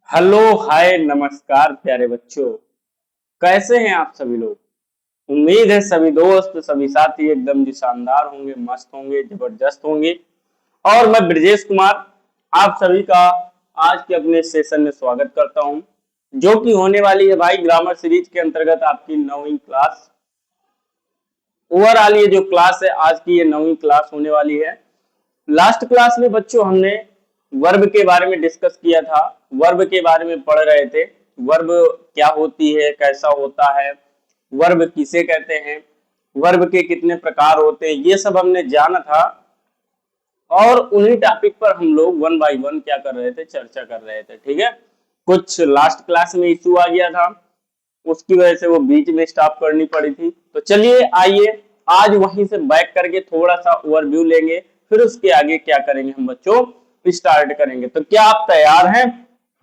Hello hi नमस्कार प्यारे बच्चों। कैसे हैं आप सभी लोग। उम्मीद है सभी दोस्त सभी साथी एकदम जी शानदार होंगे, मस्त होंगे, जबरदस्त होंगे। और मैं ब्रजेश कुमार आप सभी का आज के अपने सेशन में स्वागत करता हूं, जो कि होने वाली है भाई ग्रामर सीरीज के अंतर्गत आपकी 9वीं क्लास। ओवरऑल ये जो क्लास है आज की, ये 9वीं क्लास होने वाली है। लास्ट क्लास में बच्चों हमने वर्ब के बारे में डिस्कस किया था, वर्ब के बारे में पढ़ रहे थे। वर्ब क्या होती है, कैसा होता है, वर्ब किसे कहते हैं, वर्ब के कितने प्रकार होते हैं, ये सब हमने जाना था। और उन्हीं टॉपिक पर हम लोग वन बाय वन क्या कर रहे थे, चर्चा कर रहे थे। ठीक है, कुछ लास्ट क्लास में इशू आ गया था, उसकी वजह से वो बीच में स्टॉप करनी पड़ी थी। तो चलिए आइए आज वहीं से बैक करके थोड़ा सा ओवरव्यू लेंगे, फिर उसके आगे क्या करेंगे हम बच्चों, स्टार्ट करेंगे। तो क्या आप तैयार हैं?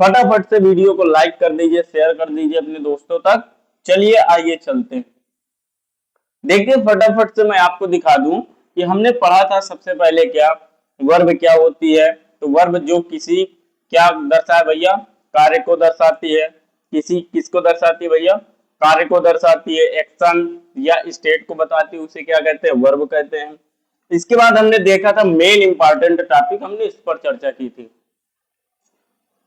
फटाफट से वीडियो को लाइक कर दीजिए, शेयर कर दीजिए अपने दोस्तों तक। चलिए आइए चलते हैं। देखिए फटाफट से मैं आपको दिखा दूं कि हमने पढ़ा था सबसे पहले क्या, वर्ब क्या होती है। तो वर्ब जो किसी क्या दर्शाए भैया, कार्य को दर्शाती है। किसी किसको दर्शाती है भैया, कार्य को दर्शाती है, एक्शन या स्टेट को बताती है, उसे क्या कहते हैं, वर्ब कहते हैं। इसके बाद हमने देखा था मेन इंपॉर्टेंट टॉपिक, हमने इस पर चर्चा की थी,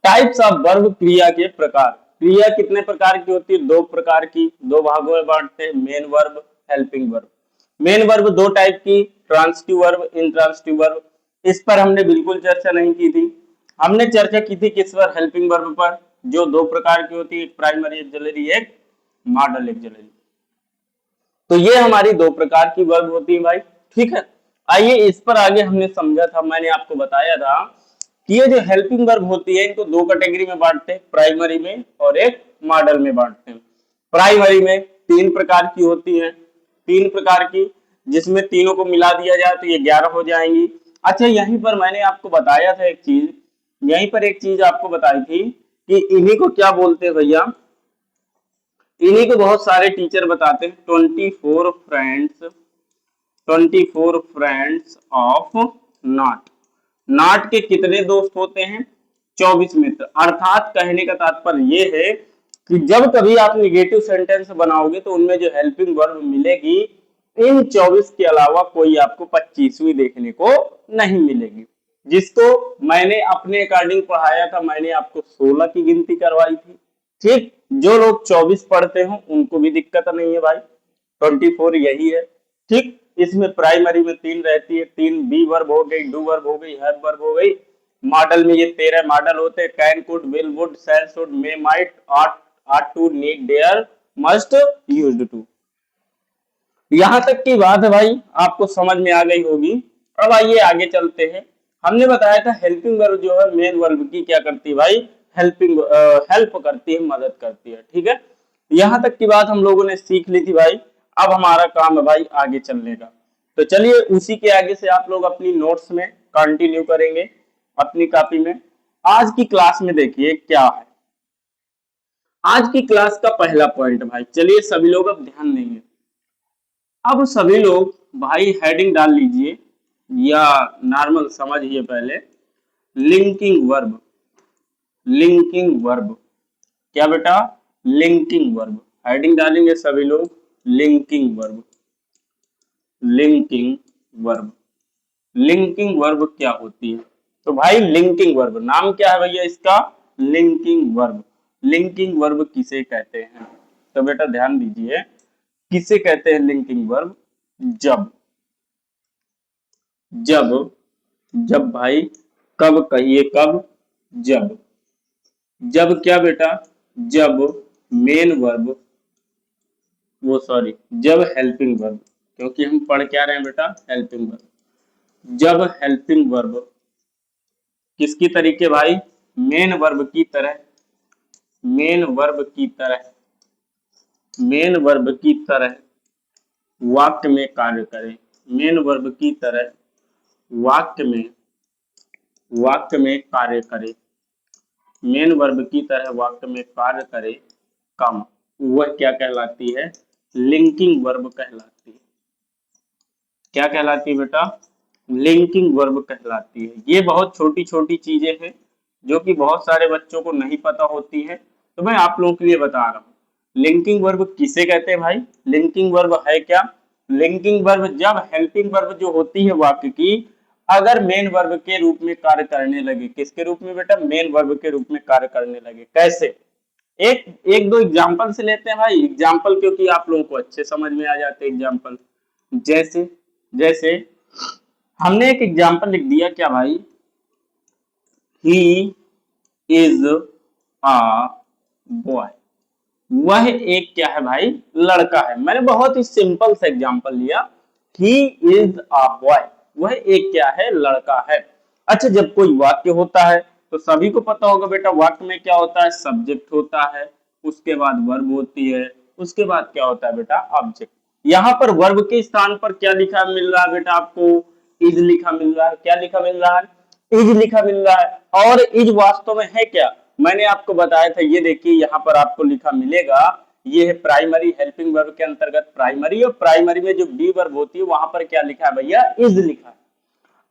टाइप्स ऑफ वर्ब, क्रिया के प्रकार। क्रिया कितने प्रकार की होती है, दो प्रकार की, दो भागों में बांटते हैं, main verb, helping verb. Main verb दो टाइप की, ट्रांसिटिव वर्ब, इंट्रांसिटिव वर्ब। इस पर हमने बिल्कुल चर्चा नहीं की थी। हमने चर्चा की थी किस पर, हेल्पिंग वर्ब पर, जो दो प्रकार की होती है, एक प्राइमरी एक्सिलरी, एक मॉडल एक्सिलरी। तो ये हमारी दो प्रकार की वर्ब होती है भाई। ठीक है, आइए इस पर आगे हमने समझा था, मैंने आपको बताया था कि ये जो हेल्पिंग वर्ब होती है इनको दो कैटेगरी में बांटते हैं, प्राइमरी में और एक मॉडल में बांटते हैं। प्राइमरी में तीन प्रकार की होती है, तीन प्रकार की, जिसमें तीनों को मिला दिया जाए तो ये 11 हो जाएंगी। अच्छा यहीं पर मैंने आपको बताया था एक चीज, यहीं पर एक चीज आपको बताई थी कि इन्हीं को क्या बोलते हैं भैया, इन्हीं को बहुत सारे टीचर बताते हैं 24 फ्रेंड्स ऑफ नॉट। नॉट के कितने दोस्त होते हैं, 24 मित्र। अर्थात कहने का तात्पर्य ये है कि जब कभी आप निगेटिव सेंटेंस बनाओगे तो उनमें जो हेल्पिंग वर्ब मिलेगी, इन 24 के अलावा कोई आपको 25वीं देखने को नहीं मिलेगी। जिसको मैंने अपने अकॉर्डिंग पढ़ाया था, मैंने आपको 16 की गिनती करवाई थी। ठीक, जो लोग 24 पढ़ते हो उनको भी दिक्कत नहीं है भाई, 24 यही है। ठीक, इसमें प्राइमरी में तीन रहती है, तीन बी वर्ब हो गई, डू वर्ब हो गई, हैव वर्ब हो गई। मॉडल में ये 13 मॉडल होते हैं, can, could, will, would, shall, should, may, might, ought to, need, dare, must, used to. यहां तक की बात है भाई, आपको समझ में आ गई होगी। अब आइए आगे चलते हैं। हमने बताया था हेल्पिंग वर्ब जो है मेन वर्ब की क्या करती है भाई, हेल्पिंग हेल्प करती है, मदद करती है। ठीक है, यहां तक की बात हम लोगों ने सीख ली थी भाई। अब हमारा काम है भाई आगे चलने का। तो चलिए उसी के आगे से आप लोग अपनी नोट्स में कंटिन्यू करेंगे, अपनी कॉपी में। आज की क्लास में देखिए क्या है, आज की क्लास का पहला पॉइंट भाई, चलिए सभी लोग अब ध्यान देंगे। अब सभी लोग भाई हेडिंग डाल लीजिए या नॉर्मल समझिए पहले, लिंकिंग वर्ब। लिंकिंग वर्ब क्या बेटा, लिंकिंग वर्ब। हेडिंग डालेंगे सभी लोग, linking verb. Linking verb, linking verb क्या होती है। तो भाई लिंकिंग वर्ब नाम क्या है भैया इसका, लिंकिंग वर्ब। लिंकिंग वर्ब किसे कहते हैं, तो बेटा ध्यान दीजिए, किसे कहते हैं लिंकिंग वर्ब, जब, जब, जब भाई, कब कहिए कब, जब, जब क्या बेटा, जब मेन वर्ब, वो सॉरी जब हेल्पिंग वर्ब, क्योंकि हम पढ़ क्या रहे हैं बेटा, हेल्पिंग वर्ब। जब हेल्पिंग वर्ब किसकी तरीके भाई, मेन वर्ब की तरह, मेन वर्ब की तरह, मेन वर्ब की तरह वाक्य में कार्य करे, मेन वर्ब की तरह वाक्य में, वाक्य में कार्य करे, मेन वर्ब की तरह वाक्य में कार्य करे, कम, वह क्या कहलाती है, लिंकिंग वर्ब कहलाती है। क्या कहलाती है बेटा, लिंकिंग वर्ब कहलाती है। ये बहुत छोटी छोटी चीजें हैं जो कि बहुत सारे बच्चों को नहीं पता होती है, तो मैं आप लोगों के लिए बता रहा हूँ। लिंकिंग वर्ब किसे कहते हैं भाई? लिंकिंग वर्ब है क्या? लिंकिंग वर्ब जब हेल्पिंग वर्ब जो होती है वाक्य की, अगर मेन वर्ब के रूप में कार्य करने लगे। किसके रूप में बेटा? मेन वर्ब के रूप में कार्य करने लगे। कैसे? एक एक दो एग्जांपल से लेते हैं भाई, एग्जांपल क्योंकि आप लोगों को अच्छे समझ में आ जाते हैं एग्जांपल। जैसे जैसे हमने एक एग्जांपल लिख दिया क्या भाई? He is a boy. वह एक क्या है भाई? लड़का है। मैंने बहुत ही सिंपल सा एग्जांपल लिया। ही इज अ बॉय, वह एक क्या है? लड़का है। अच्छा, जब कोई वाक्य होता है तो सभी को पता होगा बेटा, वाक्य में क्या होता है? सब्जेक्ट होता है, उसके बाद वर्ब होती है, उसके बाद क्या होता है बेटा? ऑब्जेक्ट। यहाँ पर वर्ब के स्थान पर क्या लिखा मिल रहा है बेटा आपको? इज लिखा मिल रहा है। क्या लिखा मिल रहा है? इज लिखा मिल रहा है। और इज वास्तव में है क्या? मैंने आपको बताया था, ये देखिए यहाँ पर आपको लिखा मिलेगा, ये है प्राइमरी हेल्पिंग वर्ब के अंतर्गत प्राइमरी, और प्राइमरी में जो बी वर्ब होती है वहां पर क्या लिखा है भैया? इज लिखा है।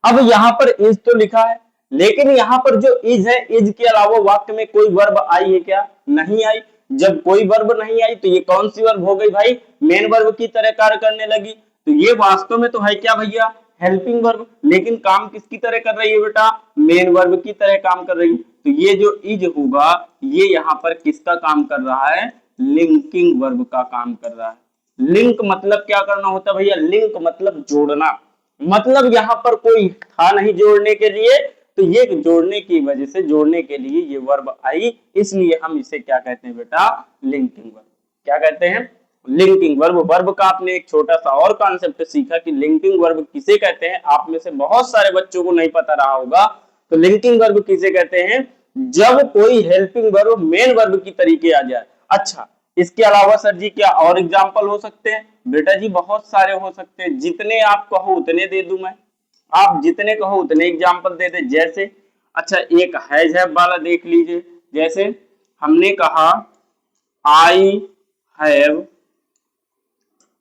अब यहाँ पर इज तो लिखा है, लेकिन यहाँ पर जो इज है, इज के अलावा वाक्य में कोई वर्ब आई है क्या? नहीं आई। जब कोई वर्ब नहीं आई तो ये कौन सी वर्ब हो गई भाई? मेन वर्ब की तरह कार्य करने लगी। तो ये वास्तव में तो है क्या भैया? हेल्पिंग वर्ब, लेकिन काम किसकी तरह कर रही है बेटा? मेन वर्ब की तरह काम कर रही है। तो ये जो इज होगा, ये यहाँ पर किसका काम कर रहा है? लिंकिंग वर्ब का काम कर रहा है। लिंक मतलब क्या करना होता है भैया? लिंक मतलब जोड़ना। मतलब यहाँ पर कोई था नहीं जोड़ने के लिए, तो ये जोड़ने की वजह से, जोड़ने के लिए ये वर्ब आई, इसलिए हम इसे क्या कहते हैं बेटा? Linking verb. क्या कहते हैं? Linking verb. वर्ब का आपने एक छोटा सा और कॉन्सेप्ट सीखा कि लिंकिंग वर्ब किसे कहते हैं। आप में से बहुत सारे बच्चों को नहीं पता रहा होगा। तो लिंकिंग वर्ब किसे कहते हैं? जब कोई हेल्पिंग वर्ब मेन वर्ब की तरीके आ जाए। अच्छा, इसके अलावा सर जी क्या और एग्जाम्पल हो सकते हैं? बेटा जी बहुत सारे हो सकते हैं, जितने आप कहो उतने दे दूं मैं। आप जितने कहो उतने एग्जाम्पल दे दे। जैसे अच्छा, एक हैज हैव वाला देख लीजिए। जैसे हमने कहा I have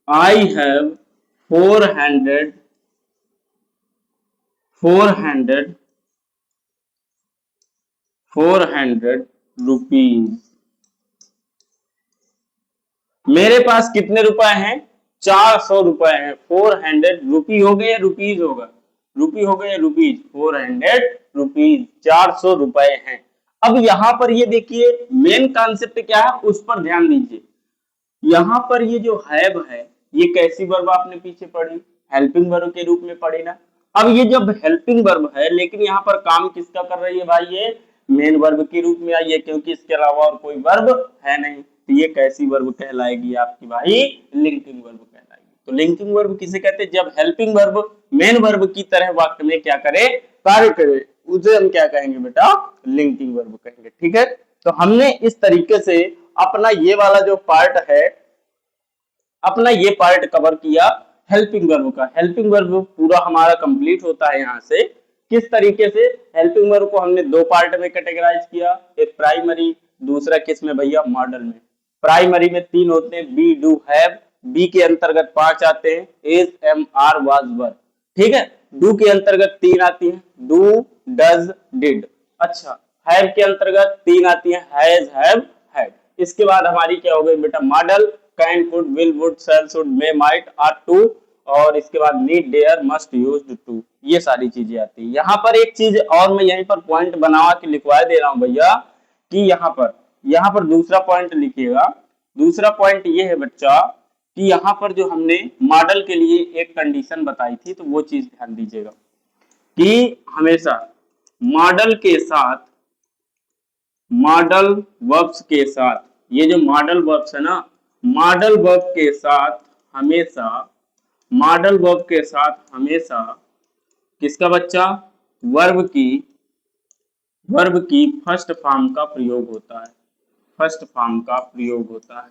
I have 400 400 rupees. मेरे पास कितने रुपए हैं? 400 रुपए हैं। 400 रुपी हो गए या रुपीज होगा? रुपी हो गए या रुपीज? 400 रुपीज, 400 रुपए हैं। अब यहां पर ये देखिए, मेन कॉन्सेप्ट क्या है उस पर ध्यान दीजिए। यहाँ पर ये जो हैव है, ये कैसी वर्ब आपने पीछे पढ़ी? हेल्पिंग वर्ब के रूप में पढ़ी ना। अब ये जब हेल्पिंग वर्ब है, लेकिन यहाँ पर काम किसका कर रही है भाई? ये मेन वर्ब के रूप में आई है, क्योंकि इसके अलावा और कोई वर्ब है नहीं। तो ये कैसी वर्ब कहलाएगी आपकी भाई? लिंकिंग वर्ब कहलाएगी। तो लिंकिंग वर्ब किसे कहते हैं? जब हेल्पिंग वर्ब मेन वर्ब की तरह वाक्य में क्या करे? कार्य करे, उसे हम क्या कहेंगे बेटा? लिंकिंग वर्ब कहेंगे। ठीक है, तो हमने इस तरीके से अपना ये वाला जो पार्ट है, अपना ये पार्ट कवर किया हेल्पिंग वर्ब का। हेल्पिंग वर्ब पूरा हमारा कंप्लीट होता है यहाँ से। किस तरीके से? हेल्पिंग वर्ब को हमने दो पार्ट में कैटेगराइज किया, एक प्राइमरी, दूसरा किस में भैया? मॉडल में। प्राइमरी में 3 होते हैं, बी डू हैव, बी के अंतर्गत 5 आते हैं, is am are was were. ठीक है, डू के अंतर्गत 3 आती है, डू डज डिड। अच्छा, हैव के अंतर्गत 3 आती है, हैज हैव हैड। इसके बाद हमारी क्या हो गई बेटा? Modal, can could will would shall should may might ought to, और इसके बाद need dare must used to. ये सारी चीजें आती है। यहाँ पर एक चीज और मैं यहीं पर पॉइंट बना के लिखवा दे रहा हूं भैया, कि यहाँ पर दूसरा पॉइंट लिखिएगा। दूसरा पॉइंट ये है बच्चा, कि यहाँ पर जो हमने मॉडल के लिए एक कंडीशन बताई थी, तो वो चीज ध्यान दीजिएगा कि हमेशा मॉडल के साथ, मॉडल वर्ब्स के साथ, ये जो मॉडल वर्ब्स है ना, मॉडल वर्ब के साथ हमेशा, मॉडल वर्ब के साथ हमेशा किसका बच्चा? वर्ब की फर्स्ट फॉर्म का प्रयोग होता है। फर्स्ट फॉर्म का प्रयोग होता है।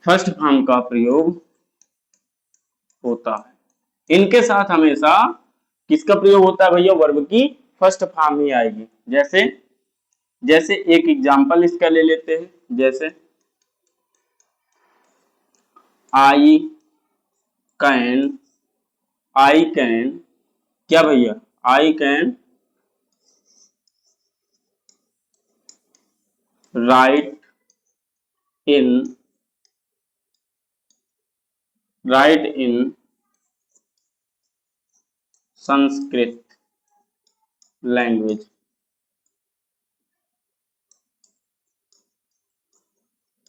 फर्स्ट फॉर्म का प्रयोग होता है। इनके साथ हमेशा किसका प्रयोग होता है भैया? वर्ब की फर्स्ट फॉर्म ही आएगी। जैसे जैसे एक एग्जांपल इसका ले लेते हैं। जैसे आई कैन क्या भैया? I can write in Sanskrit language.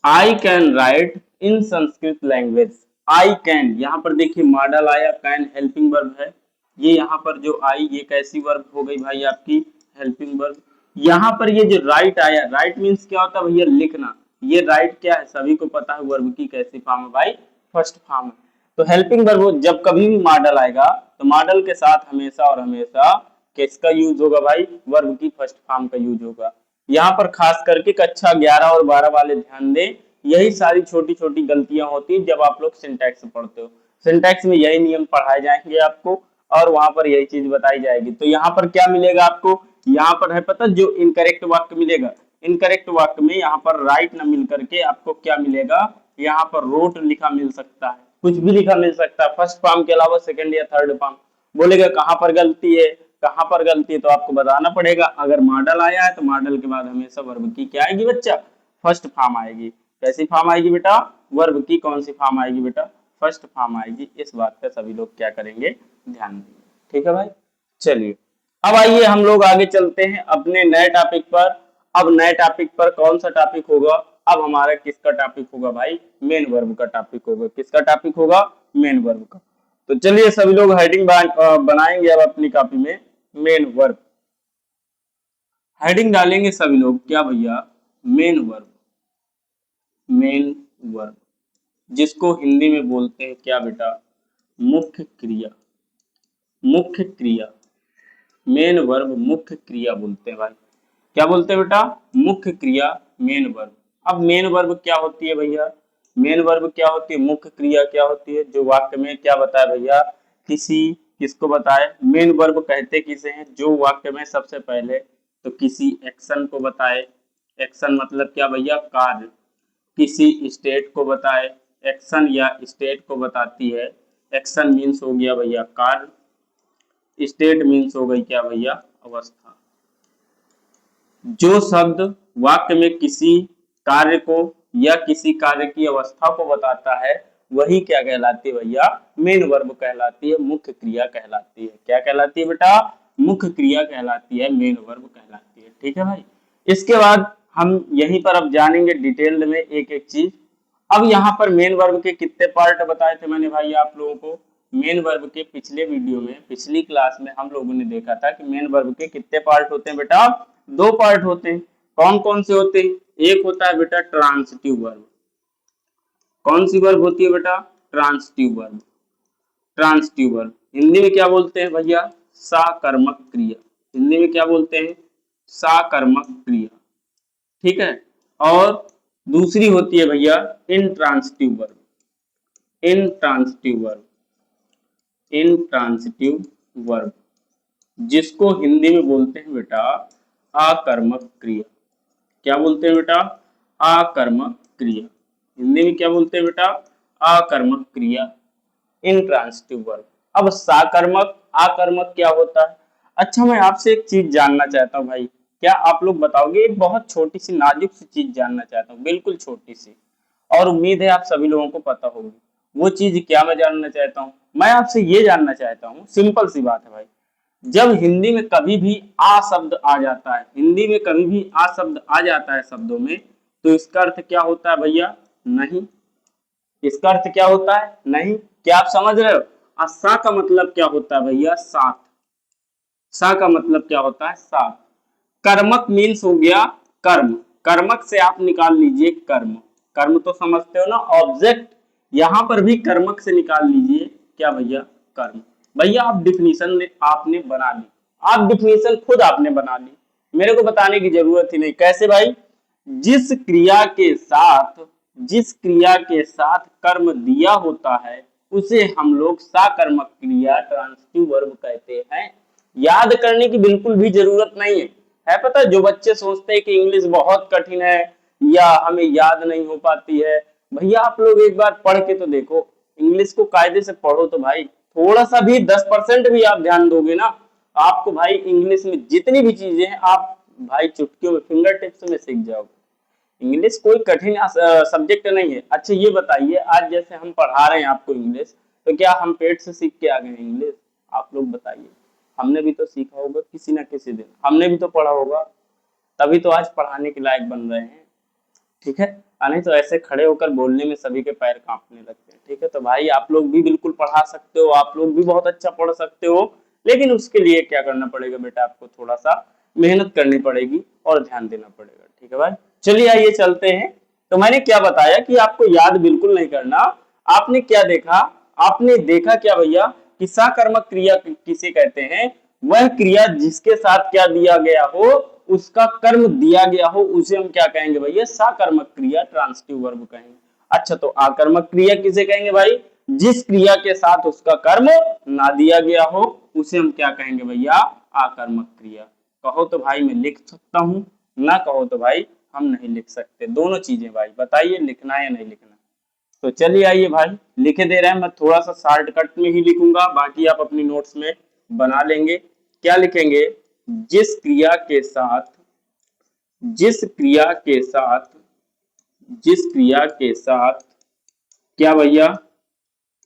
I can write in Sanskrit language. I can, यहाँ पर देखिए मॉडल आया, कैन हेल्पिंग वर्ब है। ये यहाँ पर जो आई, ये कैसी वर्ब हो गई भाई आपकी, हेल्पिंग वर्ब। यहाँ पर ये जो राइट आया, राइट मीन्स क्या होता है भैया, लिखना। ये राइट क्या है, सभी को पता है वर्ब की कैसी फॉर्म है भाई, फर्स्ट फॉर्म है। तो हेल्पिंग वर्ब जब कभी भी मॉडल आएगा तो मॉडल के साथ हमेशा और हमेशा किसका यूज होगा भाई, वर्ब की फर्स्ट फॉर्म का यूज होगा। यहाँ पर खास करके कक्षा 11 और 12 वाले ध्यान दें, यही सारी छोटी छोटी गलतियां होती हैं जब आप लोग सिंटैक्स पढ़ते हो। सिंटैक्स में यही नियम पढ़ाए जाएंगे आपको और वहां पर यही चीज बताई जाएगी। तो यहाँ पर क्या मिलेगा आपको, यहाँ पर है पता, जो इनकरेक्ट वाक्य मिलेगा, इनकरेक्ट वाक्य में यहाँ पर राइट न मिल करके आपको क्या मिलेगा, यहाँ पर रोट लिखा मिल सकता है, कुछ भी लिखा मिल सकता है फर्स्ट फॉर्म के अलावा सेकंड या थर्ड फॉर्म। बोलेगा कहाँ पर गलती है, कहाँ पर गलती है, तो आपको बताना पड़ेगा। अगर मॉडल आया है तो मॉडल के बाद हमेशा वर्ब की क्या आएगी बच्चा, फर्स्ट फॉर्म आएगी। कैसी फॉर्म आएगी बेटा, वर्ब की कौन सी फॉर्म आएगी बेटा, फर्स्ट फॉर्म आएगी। इस बात का सभी लोग क्या करेंगे, ध्यान देंगे। ठीक है भाई, चलिए अब आइए हम लोग आगे चलते हैं अपने नए टॉपिक पर। अब नए टॉपिक पर कौन सा टॉपिक होगा, अब हमारा किसका टॉपिक होगा भाई, मेन वर्ब का टॉपिक होगा। किसका टॉपिक होगा, मेन वर्ब का। तो चलिए सभी लोग हेडिंग बनाएंगे अब अपनी कॉपी में, मेन वर्ब। हेडिंग डालेंगे सभी लोग क्या भैया, मेन वर्ब। मेन वर्ब जिसको हिंदी में बोलते हैं क्या बेटा, मुख्य क्रिया। मुख्य क्रिया, मेन वर्ब मुख्य क्रिया बोलते हैं भाई। क्या बोलते हैं बेटा, मुख्य क्रिया मेन वर्ब। अब मेन वर्ब क्या होती है भैया, मेन वर्ब क्या होती है, मुख्य क्रिया क्या होती है, जो वाक्य में क्या बताए भैया, किसी, किसको बताए, मेन वर्ब कहते किसे हैं, जो वाक्य में सबसे पहले तो किसी एक्शन को बताए। एक्शन मतलब क्या भैया, कार्य। किसी स्टेट को बताए, एक्शन या स्टेट को बताती है। एक्शन मीन्स हो गया भैया कार्य, स्टेट मीन्स हो गई क्या भैया, अवस्था। जो शब्द वाक्य में किसी कार्य को या किसी कार्य की अवस्था को बताता है वही क्या कहलाती है भैया, मेन वर्ब कहलाती है, मुख्य क्रिया कहलाती है। क्या कहलाती है बेटा, मुख्य क्रिया कहलाती है, मेन वर्ब कहलाती है। ठीक है भाई, इसके बाद हम यहीं पर अब जानेंगे डिटेल्ड में एक एक चीज। अब यहाँ पर मेन वर्ब के कितने पार्ट बताए थे मैंने भाई आप लोगों को, मेन वर्ब के पिछले वीडियो में, पिछली क्लास में हम लोगों ने देखा था कि मेन वर्ब के कितने पार्ट होते हैं बेटा, दो पार्ट होते हैं। कौन कौन से होते हैं, एक होता है बेटा ट्रांसिटिव वर्ब। कौन सी वर्ब होती है बेटा, transitive verb. Transitive verb Hindi में क्या बोलते हैं भैया, साकर्मक क्रिया। हिंदी में क्या बोलते हैं, साकर्मक क्रिया। ठीक है, और दूसरी होती है भैया intransitive verb. Intransitive verb, intransitive verb जिसको हिंदी में बोलते हैं बेटा आकर्मक क्रिया। क्या बोलते हैं बेटा, आकर्मक क्रिया। हिंदी में क्या बोलते हैं बेटा, आकर्मक क्रिया, इंट्रांसिटिव वर्ब। अब साकर्मक आकर्मक क्या होता है। अच्छा मैं आपसे एक चीज जानना चाहता हूँ भाई, क्या आप लोग बताओगे, एक बहुत छोटी सी नाजुक सी चीज जानना चाहता हूँ, बिल्कुल छोटी सी, और उम्मीद है आप सभी लोगों को पता होगी। वो चीज क्या मैं जानना चाहता हूँ, मैं आपसे ये जानना चाहता हूँ, सिंपल सी बात है भाई, जब हिंदी में कभी भी आ शब्द आ जाता है, हिंदी में कभी भी आ शब्द आ जाता है शब्दों में, तो इसका अर्थ क्या होता है भैया, नहीं। इसका अर्थ क्या होता है, नहीं। क्या आप समझ रहे हो, सा का मतलब क्या होता है भैया, साथ। सा का मतलब क्या होता है, साथ। कर्मक मीन्स हो गया कर्म, कर्मक से आप निकाल लीजिए कर्म। कर्म तो समझते हो ना, ऑब्जेक्ट, यहां पर भी कर्मक से निकाल लीजिए क्या भैया, कर्म। भैया आप डिफिनीशन आपने बना ली, आप डिफिनीशन खुद आपने बना ली, मेरे को बताने की जरूरत ही नहीं। कैसे भाई, जिस क्रिया के साथ, जिस क्रिया के साथ कर्म दिया होता है उसे हम लोग साकर्मक क्रिया ट्रांसिटिव वर्ब कहते हैं। याद करने की बिल्कुल भी जरूरत नहीं है पता, जो बच्चे सोचते हैं कि इंग्लिश बहुत कठिन है या हमें याद नहीं हो पाती है, भैया आप लोग एक बार पढ़ के तो देखो, इंग्लिश को कायदे से पढ़ो तो भाई, थोड़ा सा भी 10% भी आप ध्यान दोगे ना, आपको भाई इंग्लिश में जितनी भी चीजें हैं आप भाई चुटकियों में, फिंगर टिप्स में सीख जाओगे। इंग्लिश कोई कठिन सब्जेक्ट नहीं है। अच्छा ये बताइए, आज जैसे हम पढ़ा रहे हैं आपको इंग्लिश, तो क्या हम पेट से सीख के आ गए हैं इंग्लिश? आप लोग बताइए। हमने भी तो सीखा होगा किसी ना किसी दिन, हमने भी तो पढ़ा होगा, तभी तो आज पढ़ाने के लायक बन रहे हैं। ठीक है, नहीं तो ऐसे खड़े होकर बोलने में सभी के पैर कांपने लगते हैं। ठीक है, तो भाई आप लोग भी बिल्कुल पढ़ा सकते हो, आप लोग भी बहुत अच्छा पढ़ सकते हो, लेकिन उसके लिए क्या करना पड़ेगा बेटा, आपको थोड़ा सा मेहनत करनी पड़ेगी और ध्यान देना पड़ेगा। ठीक है भाई, चलिए आइए चलते हैं। तो मैंने क्या बताया कि आपको याद बिल्कुल नहीं करना। आपने क्या देखा? आपने देखा क्या भैया कि सकर्मक क्रिया किसे कहते हैं? वह क्रिया जिसके साथ क्या दिया गया हो, उसका कर्म दिया गया हो, उसे हम क्या कहेंगे भैया? सकर्मक क्रिया, ट्रांसिटिव वर्ब कहेंगे। अच्छा, तो आकर्मक क्रिया किसे कहेंगे भाई? जिस क्रिया के साथ उसका कर्म ना दिया गया हो, उसे हम क्या कहेंगे भैया? आकर्मक क्रिया। कहो तो भाई मैं लिख सकता हूं, ना कहो तो भाई हम नहीं लिख सकते। दोनों चीजें भाई, बताइए लिखना है या नहीं लिखना। तो चलिए आइए भाई, लिखे दे रहे हैं। मैं थोड़ा सा शॉर्टकट में ही लिखूंगा, बाकी आप अपनी नोट्स में बना लेंगे। क्या लिखेंगे? जिस क्रिया के साथ, जिस क्रिया के साथ, जिस क्रिया के साथ क्या भैया?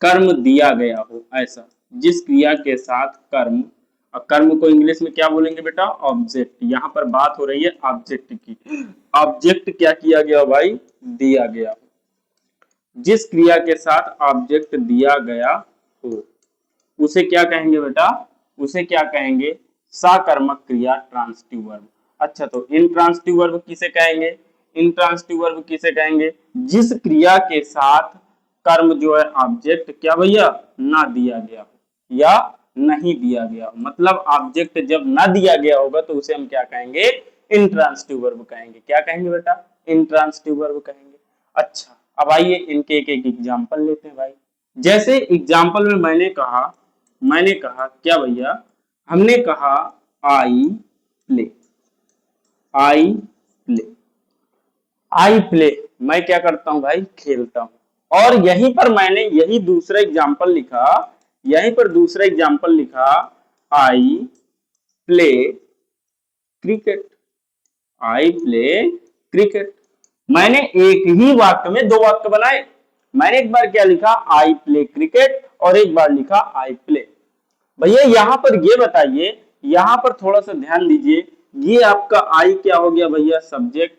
कर्म दिया गया हो, ऐसा। जिस क्रिया के साथ कर्म, और कर्म को इंग्लिश में क्या बोलेंगे बेटा? ऑब्जेक्ट। यहाँ पर बात हो रही है ऑब्जेक्ट की। ऑब्जेक्ट क्या किया गया भाई? दिया गया। जिस क्रिया के साथ ऑब्जेक्ट दिया गया हो, उसे क्या कहेंगे बेटा? उसे क्या कहेंगे? सकर्मक क्रिया, ट्रांसिटिव वर्ब। अच्छा, तो इंट्रांसिटिव वर्ब किसे कहेंगे? इंट्रांसिटिव वर्ब किसे कहेंगे? जिस क्रिया के साथ कर्म जो है ऑब्जेक्ट क्या भैया? ना दिया गया हो या नहीं दिया गया हो, मतलब ऑब्जेक्ट जब ना दिया गया होगा तो उसे हम क्या कहेंगे? इंट्रांसिटिव वर्ब कहेंगे। क्या कहेंगे बेटा? इंट्रांसिटिव वर्ब कहेंगे। अच्छा, अब आइए इनके एक एक एग्जाम्पल लेते हैं भाई। जैसे एग्जाम्पल में मैंने कहा क्या भैया? हमने कहा I play, I play, I play. मैं क्या करता हूं भाई? खेलता हूं। और यहीं पर मैंने यही दूसरा एग्जाम्पल लिखा, यहीं पर दूसरा एग्जाम्पल लिखा, I play cricket, I play cricket. मैंने एक ही वाक्य में दो वाक्य बनाए। मैंने एक बार क्या लिखा? आई प्ले क्रिकेट, और एक बार लिखा आई प्ले। भैया यहां पर ये बताइए, यहां पर थोड़ा सा ध्यान दीजिए, ये आपका आई क्या हो गया भैया? सब्जेक्ट।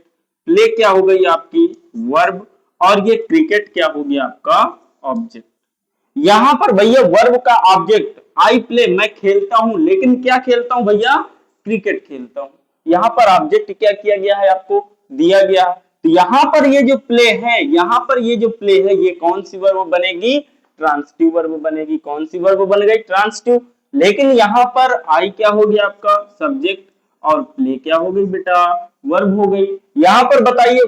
प्ले क्या हो गई आपकी? वर्ब। और ये क्रिकेट क्या हो गया आपका? ऑब्जेक्ट। यहां पर भैया वर्ब का ऑब्जेक्ट आई प्ले, मैं खेलता हूं, लेकिन क्या खेलता हूं भैया? क्रिकेट खेलता हूं। यहां पर ऑब्जेक्ट क्या किया गया है? आपको दिया गया है। तो यहां पर ये जो प्ले है, यहां पर ये जो प्ले है, ये कौन सी वर्ब बनेगी? ट्रांसिटिव वर्ब बनेगी। कौन सी वर्ब बन गई? ट्रांसिटिव। लेकिन यहां पर आई क्या हो गया आपका? सब्जेक्ट। और प्ले क्या हो गई बेटा? वर्ब हो गई। यहां पर बताइए,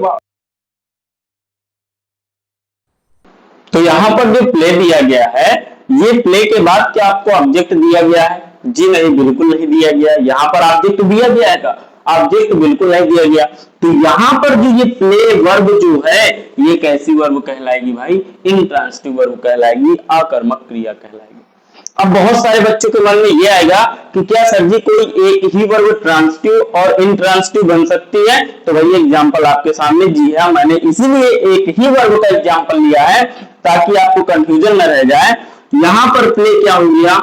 तो यहाँ पर जो प्ले दिया गया है, ये प्ले के बाद क्या आपको ऑब्जेक्ट दिया गया है? जी नहीं, बिल्कुल नहीं दिया गया। यहाँ पर ऑब्जेक्ट दिया गया है? ऑब्जेक्ट बिल्कुल नहीं दिया गया। तो यहाँ पर जो ये प्ले वर्ब जो है, ये कैसी वर्ब कहलाएगी भाई? इंट्रांसिटिव वर्ब कहलाएगी, आकर्मक क्रिया कहलाएगी। अब बहुत सारे बच्चों के मन में ये आएगा कि क्या सर जी कोई एक ही वर्ब ट्रांसिटिव और इंट्रांसिटिव बन सकती है? तो वही एग्जांपल आपके सामने। जी हाँ, मैंने इसीलिए एक ही वर्ब का एग्जांपल लिया है ताकि आपको कंफ्यूजन न रह जाए। यहां पर प्ले क्या हो गया?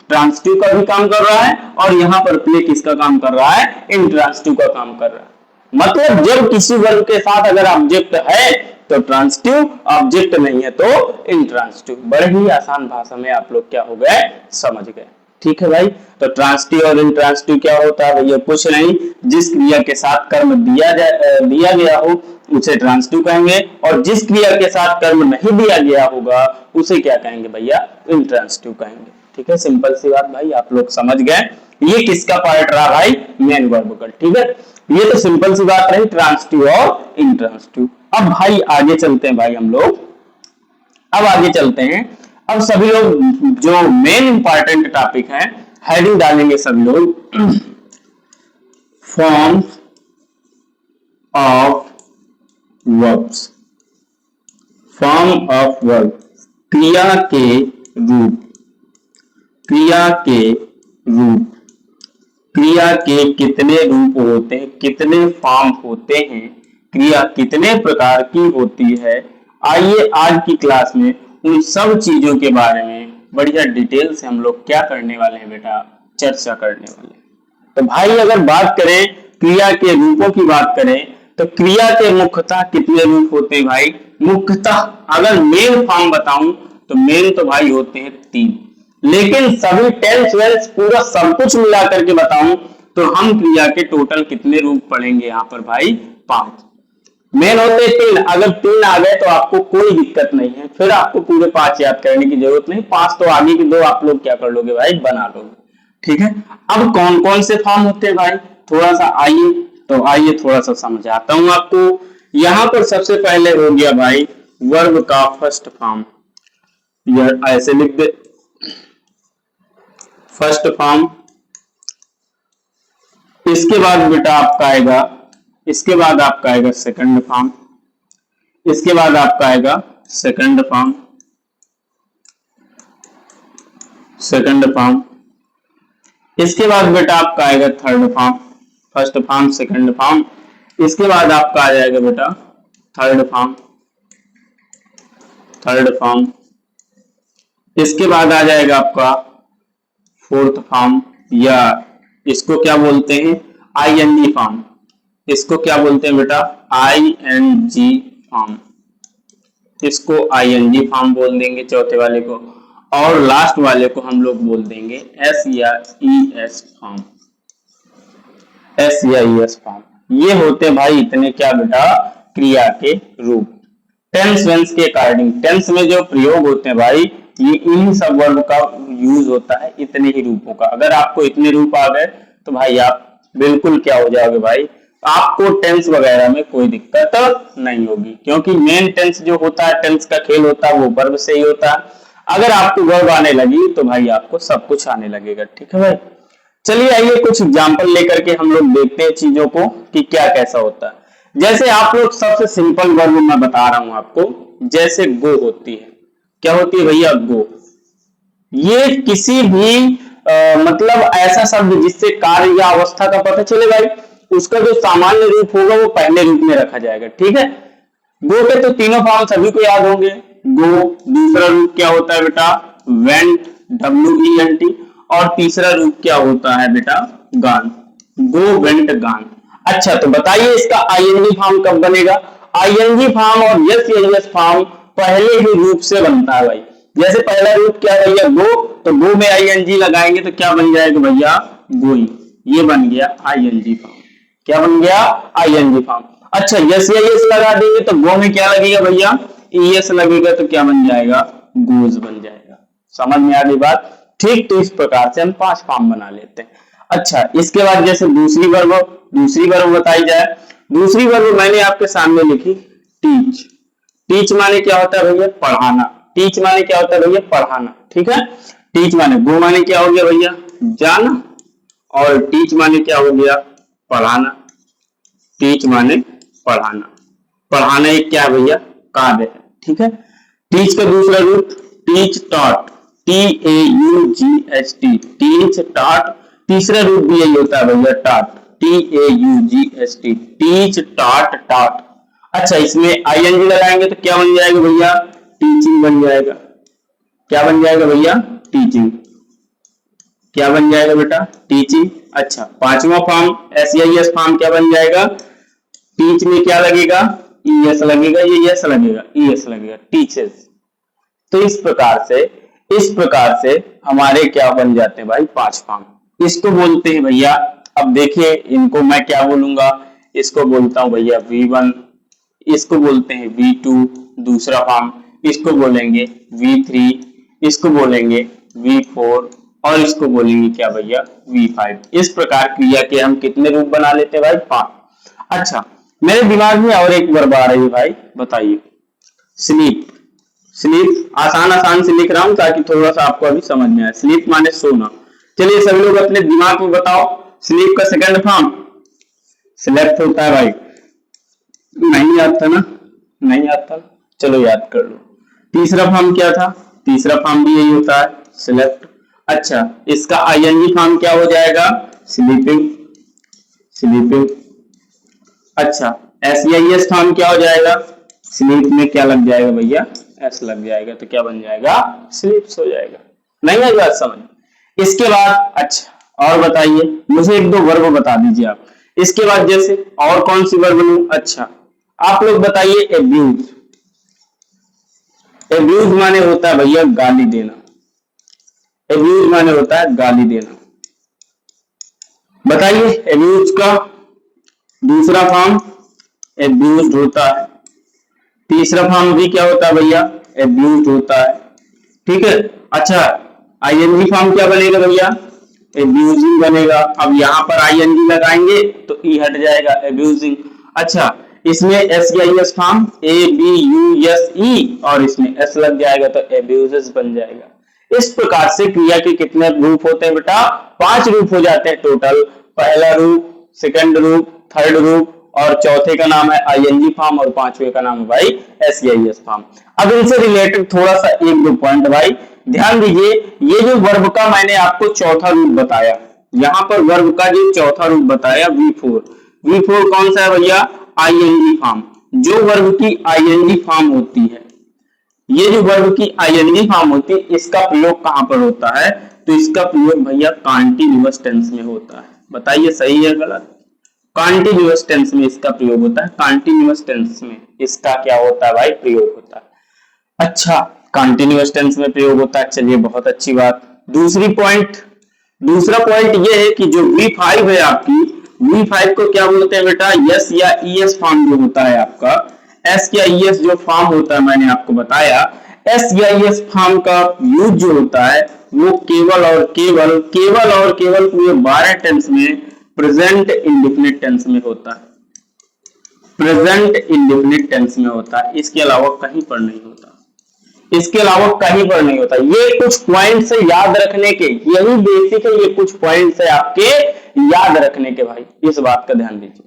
ट्रांसिटिव का भी काम कर रहा है, और यहां पर प्ले किसका काम कर रहा है? इंट्रांसिटिव का काम कर रहा है। मतलब जब किसी वर्ब के साथ अगर ऑब्जेक्ट है तो ट्रांसिटिव, ऑब्जेक्ट नहीं है तो इंट्रांसिटिव। बड़े ही आसान भाषा में आप लोग क्या हो गए? समझ गए। ठीक है भाई, तो ट्रांसिटिव और इंट्रांसिटिव क्या होता है भैया? कुछ नहीं, जिस क्रिया के साथ कर्म दिया गया हो उसे ट्रांसिटिव कहेंगे, और जिस क्रिया के साथ कर्म नहीं दिया गया होगा उसे क्या कहेंगे भैया? इंट्रांसिटिव कहेंगे। ठीक है, सिंपल सी बात भाई, आप लोग समझ गए। ये किसका पार्ट रहा भाई? मेन वर्ब का। ठीक है, ये तो सिंपल सी बात रही, ट्रांसिटिव और इंट्रांसिटिव। अब भाई आगे चलते हैं भाई हम लोग, अब आगे चलते हैं। अब सभी लोग जो मेन इंपॉर्टेंट टॉपिक है, हेडिंग डालेंगे सभी लोग, form of verbs, form of verb, क्रिया के रूप, क्रिया के रूप। क्रिया के कितने रूप होते हैं, कितने फॉर्म होते हैं, क्रिया कितने प्रकार की होती है। आइए आज की क्लास में उन सब चीजों के बारे में बढ़िया डिटेल से हम लोग क्या करने वाले हैं बेटा, चर्चा करने वाले हैं। तो भाई अगर बात करें क्रिया के रूपों की बात करें तो क्रिया के मुख्यतः कितने रूप होते हैं भाई। मुख्यतः अगर मेन फॉर्म बताऊं तो मेन तो भाई होते हैं 3, लेकिन सभी टेंस वेंस पूरा सब कुछ मिला करके बताऊं तो हम क्रिया के टोटल कितने रूप पढ़ेंगे यहाँ पर भाई 5। मेन होते 3, अगर 3 आ गए तो आपको कोई दिक्कत नहीं है, फिर आपको पूरे 5 याद करने की जरूरत नहीं, 5 तो आगे की 2 आप लोग क्या कर लोगे भाई, बना लोगे। ठीक है, अब कौन कौन से फॉर्म होते हैं भाई, थोड़ा सा आइए थोड़ा सा समझाता हूं आपको। यहां पर सबसे पहले हो गया भाई वर्ब का फर्स्ट फॉर्म, यह ऐसे लिख दे फर्स्ट फॉर्म। इसके बाद बेटा आपका आएगा, इसके बाद आपका आएगा सेकंड फॉर्म, इसके बाद आपका आएगा सेकंड फॉर्म, सेकंड फॉर्म। इसके बाद बेटा आपका आएगा third form, first form second form. इसके बाद आपका आ जाएगा बेटा थर्ड फॉर्म, थर्ड फॉर्म। इसके बाद आ जाएगा आपका फोर्थ फॉर्म, या इसको क्या बोलते हैं आईएनजी फॉर्म। इसको क्या बोलते हैं बेटा, आईएनजी फॉर्म। इसको आईएनजी फॉर्म बोल देंगे चौथे वाले को, और लास्ट वाले को हम लोग बोल देंगे एस या ईएस फॉर्म, एस या ईएस फॉर्म। ये होते हैं भाई इतने क्या बेटा क्रिया के रूप। टेंस वेंस के अकॉर्डिंग टेंस में जो प्रयोग होते हैं भाई, ये इन्हीं सब वर्ब का यूज होता है, इतने ही रूपों का। अगर आपको इतने रूप आ गए तो भाई आप बिल्कुल क्या हो जाओगे भाई, आपको टेंस वगैरह में कोई दिक्कत नहीं होगी, क्योंकि मेन टेंस जो होता है, टेंस का खेल होता है, वो वर्ब से ही होता है। अगर आपको वर्ब आने लगी तो भाई आपको सब कुछ आने लगेगा। ठीक है भाई, चलिए आइए कुछ एग्जांपल लेकर के हम लोग देखते हैं चीजों को कि क्या कैसा होता है। जैसे आप लोग सबसे सिंपल वर्ब मैं बता रहा हूं आपको, जैसे गो होती है, क्या होती है भैया गो। ये किसी भी मतलब ऐसा शब्द जिससे कार्य या अवस्था का पता चले भाई, उसका जो सामान्य रूप होगा वो पहले रूप में रखा जाएगा। ठीक है, गो के तो तीनों फॉर्म सभी को याद होंगे। गो, दूसरा रूप क्या होता है बेटा वेंट, WENT, और तीसरा रूप क्या होता है बेटा गान, गो वेंट गान। अच्छा तो बताइए इसका आईएनजी फॉर्म कब बनेगा। आईएनजी फॉर्म और यस या यस फॉर्म पहले ही रूप से बनता है भाई। जैसे पहला रूप क्या है भैया गो, तो गो में आईएनजी लगाएंगे तो क्या बन जाएगा भैया गोई, ये बन गया आईएनजी फॉर्म। क्या बन गया आईएनजी फॉर्म। अच्छा यस या यस लगा देंगे तो गो में क्या लगेगा भैया ईएस लगेगा, तो क्या बन जाएगा गोज बन जाएगा। समझ में आ गई बात। ठीक, तो इस प्रकार से हम 5 फॉर्म बना लेते हैं। अच्छा इसके बाद जैसे दूसरी वर्ब बताई जाए। दूसरी वर्ब मैंने आपके सामने लिखी टीच। टीच माने क्या होता है भैया पढ़ाना। टीच माने क्या होता है भैया पढ़ाना। ठीक है, टीच माने गो माने क्या हो गया भैया जाना, और टीच माने क्या हो गया पढ़ाना। टीच माने पढ़ाना, पढ़ाना एक क्या भैया कार्य है। ठीक है, टीच का दूसरा रूप teach taught, TAUGHT, teach taught. तीसरा रूप भी यही होता है भैया taught, TAUGHT, teach taught taught. अच्छा इसमें आईएनजी लगाएंगे तो क्या बन जाएगा भैया टीचिंग बन जाएगा। क्या बन जाएगा भैया टीचिंग। क्या बन जाएगा बेटा टीचिंग। अच्छा पांचवा फॉर्म SEIS फॉर्म क्या बन जाएगा, टीच में क्या लगेगा ES लगेगा, ये यस लगेगा ES लगेगा टीचर्स। तो इस प्रकार से हमारे क्या बन जाते हैं भाई 5 फॉर्म। इसको बोलते हैं भैया, अब देखिए इनको मैं क्या बोलूंगा, इसको बोलता हूं भैया V1, इसको बोलते हैं V2 दूसरा फॉर्म, इसको बोलेंगे V3, इसको बोलेंगे V4, और इसको बोलेंगे क्या भैया V5। इस प्रकार क्रिया के हम कितने रूप बना लेते हैं भाई 5। अच्छा मेरे दिमाग में और एक वर्ब आ रही है भाई, बताइए स्लीप। स्लीप आसान से लिख रहा हूं ताकि थोड़ा सा आपको अभी समझ में आए। स्लीप माने सोना। चलिए सभी लोग अपने दिमाग में बताओ, स्लीप का सेकंड फॉर्म स्लेप्ट होता है भाई। नहीं याद था ना, नहीं याद था, चलो याद कर लो। तीसरा फॉर्म क्या था, तीसरा फॉर्म भी यही होता है स्लेप्ट। अच्छा इसका आईएनजी फॉर्म क्या हो जाएगा स्लीपिंग, स्लीपिंग। अच्छा SEIS फॉर्म क्या हो जाएगा, स्लीप में क्या लग जाएगा भैया, एस लग जाएगा, तो क्या बन जाएगा, स्लीप्स हो जाएगा। नहीं है बात समझ। इसके बाद अच्छा और बताइए, मुझे एक दो वर्ब बता दीजिए आप। इसके बाद जैसे और कौन सी वर्ब लूं, अच्छा आप लोग बताइए। एब्यूज, एब्यूज माने होता है भैया गाली देना, एब्यूज माने होता है गाली देना। बताइए एब्यूज का दूसरा फॉर्म एब्यूज्ड होता है, तीसरा फॉर्म भी क्या होता है भैया, एब्यूज्ड होता है, ठीक है। अच्छा आईएनजी फॉर्म क्या बनेगा भैया, एब्यूजिंग बनेगा। अब यहां पर आईएनजी लगाएंगे तो ई हट जाएगा, एब्यूजिंग। अच्छा इसमें एसईएस फॉर्म ABUSE और इसमें एस लग जाएगा तो एब्यूजेस बन जाएगा। इस प्रकार से क्रिया के कितने रूप होते हैं बेटा, 5 रूप हो जाते हैं टोटल। पहला रूप, सेकंड रूप, थर्ड रूप और चौथे का नाम है आईएनजी फॉर्म और पांचवे का नाम है भाई एसईएस फॉर्म। अब इनसे रिलेटेड थोड़ा सा एक दो पॉइंट भाई ध्यान दीजिए। ये जो वर्ब का मैंने आपको चौथा रूप बताया, यहां पर वर्ब का जो चौथा रूप बताया V4, V4 कौन सा है भैया, आईएनजी फॉर्म। जो वर्ब की आईएनजी फॉर्म होती है, ये जो वर्ब की आईएनजी फॉर्म होती है, इसका प्रयोग कहां पर होता है, तो इसका प्रयोग भैया कॉन्टिन्यूअस टेंस में होता है। बताइए सही है गलत, कॉन्टिन्यूअस टेंस में इसका प्रयोग होता है, कॉन्टिन्यूअस टेंस में इसका क्या होता है भाई, प्रयोग होता है। अच्छा कॉन्टिन्यूअस टेंस में प्रयोग होता है, चलिए बहुत अच्छी बात। दूसरा पॉइंट ये है कि जो V5 है आपकी, V5 को क्या बोलते हैं बेटा, यस या ईएस फॉर्म जो होता है आपका, एस या ईएस जो फॉर्म होता है मैंने आपको बताया, एस या ईएस फॉर्म का यूज जो होता है वो केवल और केवल पूरे 12 टेंस में प्रेजेंट इंडेफिनिट टेंस में होता है, प्रेजेंट इंडेफिनिट टेंस में होता है। इसके अलावा कहीं पर नहीं होता, इसके अलावा कहीं पर नहीं होता। ये कुछ पॉइंट्स है याद रखने के, यही बेसिक है, ये कुछ पॉइंट्स है आपके याद रखने के भाई, इस बात का ध्यान दीजिए।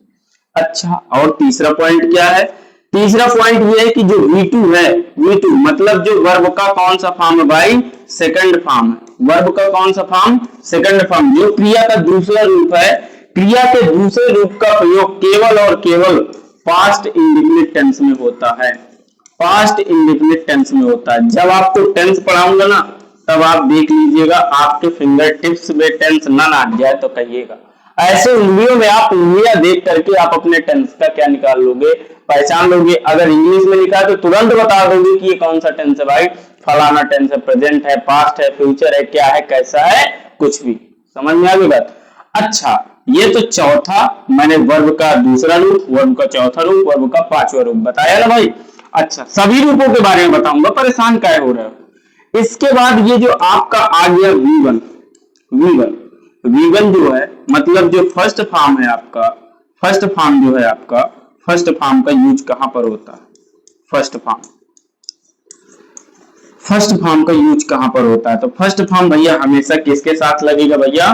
अच्छा और तीसरा पॉइंट क्या है, तीसरा पॉइंट ये है कि जो V2 है, V2 मतलब जो वर्ब का कौन सा फॉर्म है भाई, सेकंड फॉर्म है। वर्ब का कौन सा फॉर्म, सेकंड फॉर्म। जो क्रिया का दूसरा रूप है, क्रिया के दूसरे रूप का प्रयोग केवल और केवल पास्ट इंडेफिनिट टेंस में होता है, पास्ट इंडेफिनिट टेंस में होता है। जब आपको टेंस पढ़ाऊंगा ना, तब आप देख लीजिएगा आपके फिंगर टिप्स में टेंस ना आ जाए तो कहिएगा। ऐसे उंगलियों में आप उंगलियां देख करके आप अपने टेंस का क्या निकाल लोगे, पहचान लोगे। अगर इंग्लिश में लिखा है तो तुरंत बता दोगे कि ये कौन सा टेंस है भाई, फलाना टेंस है, प्रेजेंट है, पास्ट है, फ्यूचर है, क्या है, कैसा है, कुछ भी। समझ में आ गई बात। अच्छा ये तो चौथा मैंने वर्ब का दूसरा रूप, वर्ब का चौथा रूप, वर्ब का पांचवा रूप बताया ना भाई। अच्छा सभी रूपों के बारे में बताऊंगा, परेशान काहे हो रहे हो। इसके बाद ये जो आपका आ गया V1 जो है मतलब जो फर्स्ट फॉर्म है आपका, फर्स्ट फॉर्म जो है आपका, फर्स्ट फॉर्म का यूज कहां पर होता है, फर्स्ट फॉर्म का यूज कहां पर होता है, तो फर्स्ट फॉर्म भैया हमेशा किसके साथ लगेगा भैया,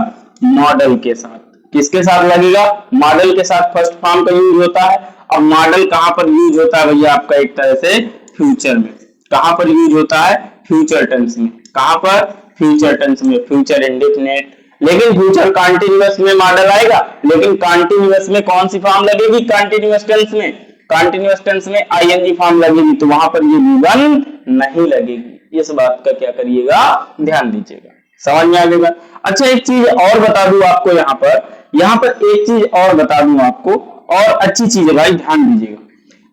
मॉडल के साथ। किसके साथ लगेगा, मॉडल के साथ फर्स्ट फॉर्म का यूज होता है। अब मॉडल कहां पर यूज होता है भैया आपका, एक तरह से फ्यूचर में। कहां पर यूज होता है, फ्यूचर टेंस में। कहां पर, फ्यूचर टेंस में, फ्यूचर इंडेफिनिट। लेकिन फ्यूचर कॉन्टिन्यूअस में मॉडल आएगा, लेकिन कॉन्टिन्यूअस में कौन सी फॉर्म लगेगी, कॉन्टिन्यूअस टेंस में, कॉन्टिन्यूअस टेंस में आईएनजी फॉर्म लगेगी, तो वहां पर ये V1 नहीं लगेगी। इस बात का क्या करिएगा, ध्यान दीजिएगा। समझ में आ गया। अच्छा एक चीज और बता दूं आपको, यहाँ पर एक चीज और बता दूं आपको, और अच्छी चीज है भाई, ध्यान दीजिएगा।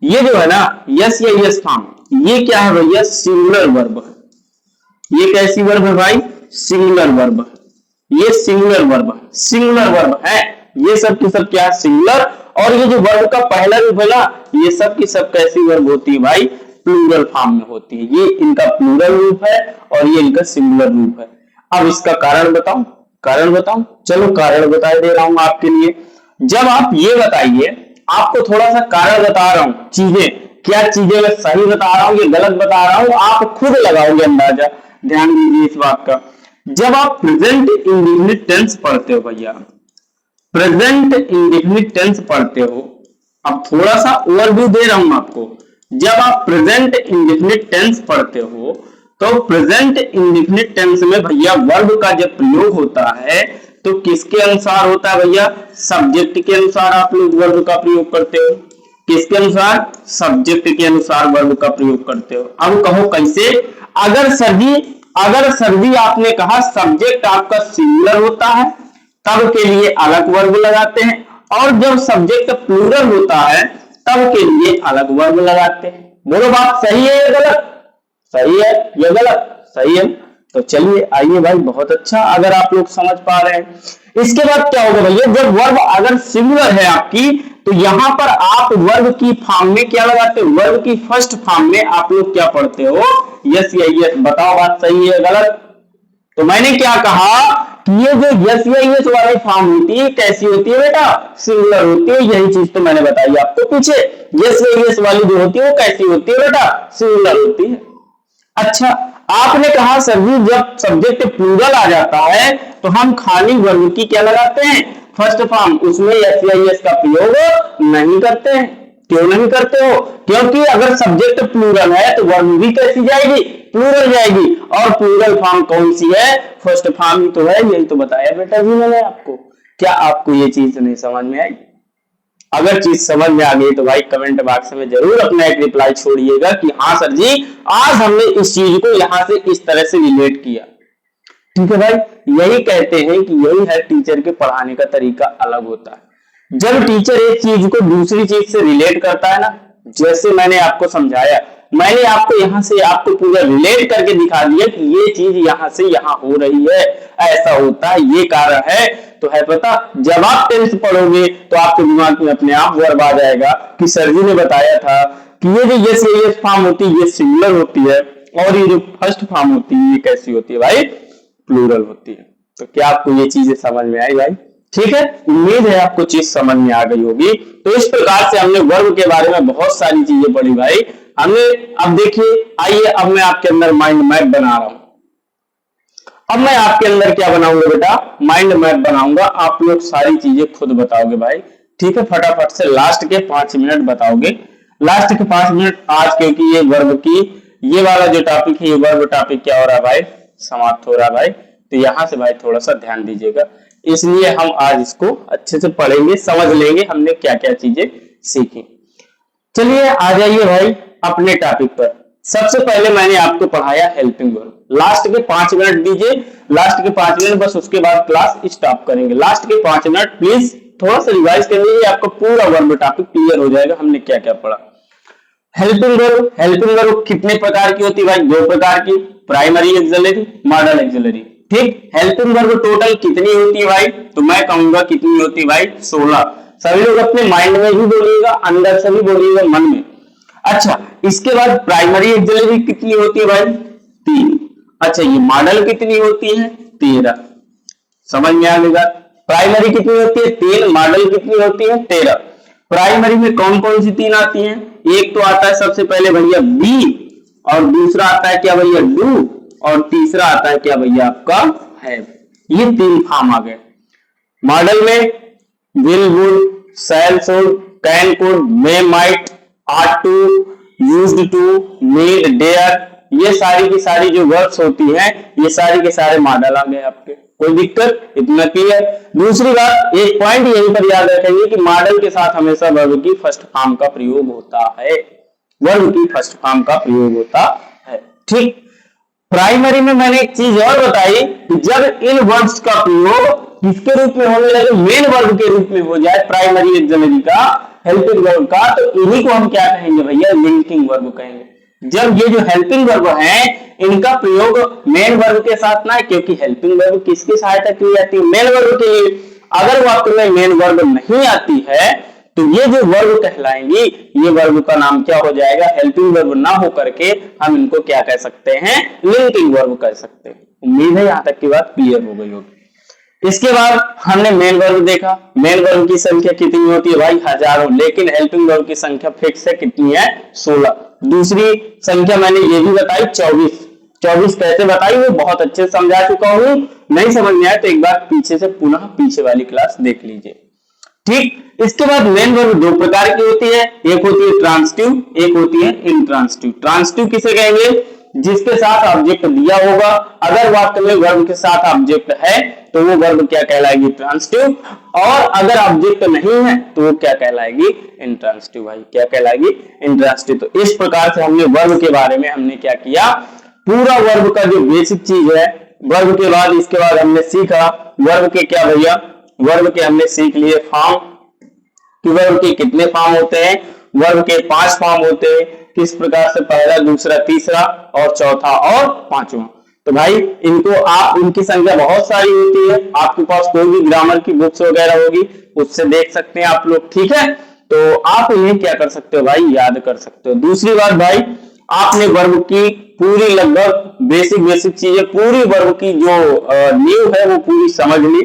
ये जो है ना यस या यस फॉर्म, ये क्या है भैया, सिंगुलर वर्ब है। ये कैसी वर्ब है भाई, सिंगुलर वर्ब है। ये सिंगुलर वर्ब है, ये सब की सब क्या है, सिंगुलर। और ये जो वर्ब का पहला रूप है ना, ये सब की सब कैसी वर्ब होती है भाई, प्लूरल फॉर्म में होती है। ये इनका प्लूरल रूप है और ये इनका सिंगुलर रूप है। अब इसका कारण बताऊं, चलो कारण बता दे रहा हूं आपके लिए। जब आप ये बताइए, आपको थोड़ा सा कारण बता रहा हूं, चीजें क्या चीजें मैं सही बता रहा हूं ये गलत बता रहा हूं, आप खुद लगाओगे अंदाजा। ध्यान दीजिए इस बात का। जब आप प्रेजेंट इंडेफिनिट टेंस पढ़ते हो भैया, प्रेजेंट इंडेफिनिट टेंस पढ़ते हो, अब थोड़ा सा ओवरव्यू दे रहा हूं आपको। जब आप प्रेजेंट इंडेफिनिट टेंस पढ़ते हो, तो प्रेजेंट इंडेफिनिट टेंस में भैया वर्ब का जब प्रयोग होता है तो किसके अनुसार होता है भैया, सब्जेक्ट के अनुसार आप लोग वर्ब का प्रयोग करते हो। किसके अनुसार? सब्जेक्ट के अनुसार वर्ब का प्रयोग करते हो। अब कहो कैसे? अगर सर जी आपने कहा सब्जेक्ट आपका सिंगुलर होता है तब के लिए अलग वर्ब लगाते हैं, और जब सब्जेक्ट प्लूरल होता है तब के लिए अलग वर्ब लगाते हैं। बोलो बात सही है या गलत? सही है या गलत? सही है। तो चलिए आइए भाई, बहुत अच्छा अगर आप लोग समझ पा रहे हैं। इसके बाद क्या होगा भैया, जब वर्ब अगर सिंगुलर है आपकी तो यहां पर आप वर्ब की फॉर्म में क्या लगाते हो? वर्ब की फर्स्ट फॉर्म में आप लोग क्या पढ़ते हो? यस या यस। बताओ बात सही है गलत? तो मैंने क्या कहा कि ये जो यस या यस वाली फॉर्म होती है कैसी होती है बेटा? सिंगुलर होती है। यही चीज तो मैंने बताई आपको पीछे। यस या यस वाली जो होती है वो कैसी होती है बेटा? सिंगुलर होती है। अच्छा, आपने कहा सर जी जब सब्जेक्ट प्लूरल आ जाता है तो हम खाली वर्ब की क्या लगाते हैं? First form. उसमें एस या एस का प्रयोग नहीं करते हैं। क्यों नहीं करते हो? क्योंकि अगर सब्जेक्ट प्लूरल है तो वर्ब भी कैसी जाएगी? प्लूरल जाएगी। और प्लूरल फॉर्म कौन सी है? फर्स्ट फॉर्म ही तो है। यही तो बताया बेटा जी मैंने आपको। क्या आपको ये चीज नहीं समझ में आई? अगर चीज समझ में आ गई तो भाई कमेंट बॉक्स में जरूर अपना एक रिप्लाई छोड़िएगा कि हाँ सर जी आज हमने इस चीज को यहां से इस तरह से रिलेट किया। ठीक है भाई, यही कहते हैं कि यही है टीचर के पढ़ाने का तरीका अलग होता है। जब टीचर एक चीज को दूसरी चीज से रिलेट करता है ना, जैसे मैंने आपको समझाया, मैंने आपको यहां से आपको पूरा रिलेट करके दिखा दिया कि ये चीज यहां से यहां हो रही है, ऐसा होता है, ये कारण है। तो है पता, जब आप टेंस पढ़ोगे तो आपके दिमाग में अपने आप वर्ब आ जाएगा कि सर जी ने बताया था कि ये जो यस यस फॉर्म होती है ये सिंगुलर होती है, और ये जो फर्स्ट फॉर्म होती है ये कैसी होती है भाई? प्लूरल होती है। तो क्या आपको ये चीजें समझ में आई भाई? ठीक है, उम्मीद है आपको चीज समझ में आ गई होगी। तो इस प्रकार से हमने वर्ब के बारे में बहुत सारी चीजें पढ़ी भाई हमने। अब देखिए, आइए अब मैं आपके अंदर माइंड मैप बना रहा हूं। अब मैं आपके अंदर क्या बनाऊंगा बेटा? माइंड मैप बनाऊंगा। आप लोग सारी चीजें खुद बताओगे भाई। ठीक है, फटाफट से लास्ट के 5 मिनट बताओगे। लास्ट के 5 मिनट आज, क्योंकि ये वर्ब की ये वाला जो टॉपिक है, ये वर्ब टॉपिक क्या हो रहा है भाई? समाप्त हो रहा है भाई। तो यहां से भाई थोड़ा सा ध्यान दीजिएगा, इसलिए हम आज इसको अच्छे से पढ़ेंगे, समझ लेंगे हमने क्या क्या चीजें सीखी। चलिए आ जाइए भाई अपने टॉपिक पर। सबसे पहले मैंने आपको पढ़ाया हेल्पिंग वर्ब। लास्ट के 5 मिनट दीजिए, लास्ट के 5 मिनट बस, उसके बाद क्लास स्टॉप करेंगे। लास्ट के 5 मिनट प्लीज थोड़ा सा रिवाइज कर लीजिए, आपको पूरा वर्ब टॉपिक क्लियर हो जाएगा हमने क्या क्या पढ़ा। हेल्पिंग वर्ब, हेल्पिंग वर्ब कितने प्रकार की होती है भाई? 2 प्रकार की, प्राइमरी एक्सिलरी, मॉडल एक्सिलरी। ठीक, हेल्पिंग वर्ब टोटल कितनी होती है भाई? तो मैं कहूंगा कितनी होती है भाई? 16। सभी लोग अपने माइंड में भी बोलिएगा, अंदर से भी बोलिएगा, मन में। अच्छा, इसके बाद प्राइमरी एक्सिलरी कितनी होती है भाई? 3। अच्छा, ये मॉडल कितनी होती है? 13। समझ में आ गया? प्राइमरी कितनी होती है? 3। मॉडल कितनी होती है? 13। प्राइमरी में कौन कौन सी 3 आती हैं? एक तो आता है सबसे पहले भैया बी, और दूसरा आता है क्या भैया? डू, और तीसरा आता है क्या भैया? आपका हैव। ये 3 फॉर्म आ गए। मॉडल में will, would, shall, should, can, could, may, might, ought to, used to, need, dare, ये सारी की सारी जो वर्ब्स होती हैं ये सारी के सारे मॉडल आ गए आपके। कोई दिक्कत? इतना क्लियर? दूसरी बात, एक पॉइंट यहीं पर याद रखेंगे कि मॉडल के साथ हमेशा वर्ब की फर्स्ट फॉर्म का प्रयोग होता है। वर्ब की फर्स्ट फॉर्म का प्रयोग होता है। ठीक, प्राइमरी में मैंने एक चीज और बताई कि जब इन वर्ब्स का प्रयोग किसके रूप में होने लगे? मेन वर्ब के रूप में हो जाए, प्राइमरी एक्सिलरी का, हेल्पिंग वर्ब का, तो इन्हीं को हम क्या कहेंगे भैया? लिंकिंग वर्ब कहेंगे। जब ये जो हेल्पिंग वर्ब है इनका प्रयोग मेन वर्ब के साथ ना, क्योंकि हेल्पिंग वर्ब किसकी सहायता की जाती है? मेन वर्ब के लिए। अगर वाक्य में मेन वर्ब नहीं आती है तो ये जो वर्ब कहलाएंगी, ये वर्ब का नाम क्या हो जाएगा? हेल्पिंग वर्ब ना हो करके हम इनको क्या कह सकते हैं? लिंकिंग वर्ब कह सकते हैं। उम्मीद है यहां तक की बात क्लियर हो गई होगी। इसके बाद हमने मेन वर्ब देखा। मेन वर्ब की संख्या कितनी होती है भाई? हजारों। लेकिन हेल्पिंग वर्ब की संख्या फिक्स है, कितनी है? 16। दूसरी संख्या मैंने ये भी बताई 24। 24 कैसे बताई वो बहुत अच्छे से समझा चुका हूं। नहीं समझ में आया तो एक बार पीछे से पुनः पीछे वाली क्लास देख लीजिए। ठीक, इसके बाद मेन वर्ब 2 प्रकार की होती है, एक होती है ट्रांसिटिव, एक होती है इंट्रांसिटिव। ट्रांसिटिव किसे कहेंगे? जिसके साथ ऑब्जेक्ट दिया होगा। अगर वाक्य में वर्ब के साथ ऑब्जेक्ट है तो वो वर्ब क्या कहलाएगी, ट्रांसिटिव, और अगर ऑब्जेक्ट नहीं है तो वो क्या कहलाएगी, इंट्रांसिटिव। भाई क्या कहलाएगी, इंट्रांसिटिव। तो इस प्रकार से हमने वर्ब के बारे में हमने क्या किया, पूरा वर्ब का जो बेसिक चीज है, वर्ब के बाद इसके बाद हमने सीखा वर्ब के क्या भैया, वर्ब के हमने सीख लिए फॉर्म, कि वर्ब के कितने फॉर्म होते हैं, वर्ब के 5 फॉर्म होते हैं, किस प्रकार से, पहला, दूसरा, तीसरा और चौथा और पांचवा। तो भाई इनको आप, उनकी संख्या बहुत सारी होती है, आपके पास कोई भी ग्रामर की बुक्स वगैरह होगी उससे देख सकते हैं आप लोग, ठीक है। तो आप इन्हें क्या कर सकते हो भाई, याद कर सकते हो। दूसरी बात भाई, आपने वर्ब की पूरी लगभग बेसिक चीजें, पूरी वर्ब की जो नींव है वो पूरी समझ ली।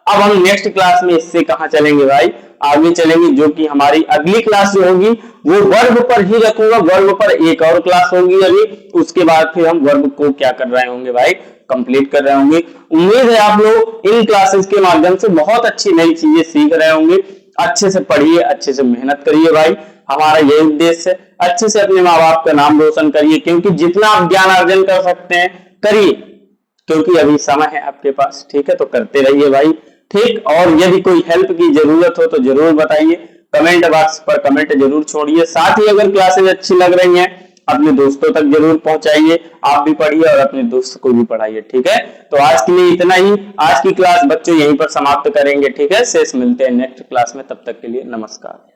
अब हम नेक्स्ट क्लास में इससे कहां चलेंगे भाई, आगे चलेंगे, जो कि हमारी अगली क्लास जो होगी वो वर्ब पर ही रखूंगा, वर्ब पर एक और क्लास होगी अभी, उसके बाद फिर हम वर्ब को क्या कर रहे होंगे भाई, कंप्लीट कर रहे होंगे। उम्मीद है आप लोग इन क्लासेस के माध्यम से बहुत अच्छी नई चीजें सीख रहे होंगे। अच्छे से पढ़िए, अच्छे से मेहनत करिए भाई, हमारा यही उद्देश्य है। अच्छे से अपने माँ बाप का नाम रोशन करिए, क्योंकि जितना आप ज्ञान अर्जन कर सकते हैं करिए, क्योंकि अभी समय है आपके पास, ठीक है। तो करते रहिए भाई, ठीक। और यदि कोई हेल्प की जरूरत हो तो जरूर बताइए, कमेंट बॉक्स पर कमेंट जरूर छोड़िए। साथ ही अगर क्लासेज अच्छी लग रही हैं अपने दोस्तों तक जरूर पहुंचाइए, आप भी पढ़िए और अपने दोस्त को भी पढ़ाइए, ठीक है। तो आज के लिए इतना ही, आज की क्लास बच्चों यहीं पर समाप्त करेंगे, ठीक है। शेष मिलते हैं नेक्स्ट क्लास में, तब तक के लिए नमस्कार।